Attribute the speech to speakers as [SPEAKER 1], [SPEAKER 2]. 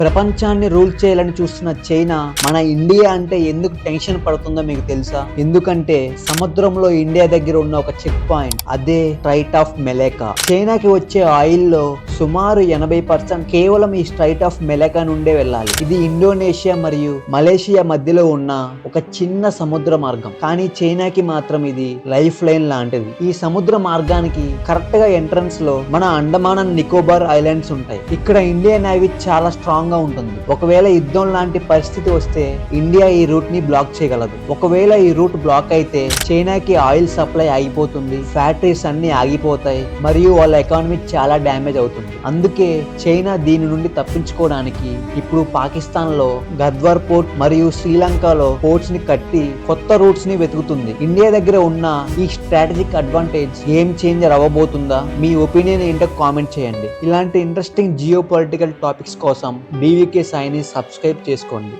[SPEAKER 1] ప్రపంచాన్ని రూల్ చేయాలని చూస్తున్న చైనా మన ఇండియా అంటే ఎందుకు టెన్షన్ పడుతుందో మీకు తెలుసా? ఎందుకంటే సముద్రంలో ఇండియా దగ్గర ఉన్న ఒక చెక్ పాయింట్, అదే స్ట్రైట్ ఆఫ్ మెలేకా. చైనాకి వచ్చే ఆయిల్ లో సుమారు 80% కేవలం ఈ స్ట్రైట్ ఆఫ్ మెలేకా నుండే వెళ్ళాలి. ఇది ఇండోనేషియా మరియు మలేషియా మధ్యలో ఉన్న ఒక చిన్న సముద్ర మార్గం. కానీ చైనాకి మాత్రం ఇది లైఫ్ లైన్ లాంటిది. ఈ సముద్ర మార్గానికి కరెక్ట్ గా ఎంట్రన్స్ లో మన అండమాన్ అండ్ నికోబార్ ఐలాండ్స్ ఉంటాయి. ఇక్కడ ఇండియన్ నేవీ చాలా స్ట్రాంగ్ గా ఉంటుంది. ఒకవేళ యుద్ధం లాంటి పరిస్థితి వస్తే ఇండియా ఈ రూట్ ని బ్లాక్ చేయగలదు. ఒకవేళ ఈ రూట్ బ్లాక్ అయితే చైనాకి ఆయిల్ సప్లై ఆగిపోతుంది, ఫ్యాక్టరీస్ అన్ని ఆగిపోతాయి మరియు వాళ్ళ ఎకానమీ చాలా డ్యామేజ్ అవుతుంది. అందుకే చైనా దీని నుండి తప్పించుకోవడానికి ఇప్పుడు పాకిస్తాన్ లో గద్వార్ పోర్ట్ మరియు శ్రీలంకలో పోర్ట్స్ ని కట్టి కొత్త రూట్స్ ని వెతుకుతుంది. ఇండియా దగ్గర ఉన్న ఈ స్ట్రాటజిక్ అడ్వాంటేజ్ గేమ్ చేంజర్ అవ్వబోతుందా? మీ ఒపీనియన్ ఏంటో కామెంట్ చేయండి. ఇలాంటి ఇంట్రెస్టింగ్ జియో పొలిటికల్ టాపిక్స్ కోసం BVK సాయిని సబ్స్క్రైబ్ చేసుకోండి.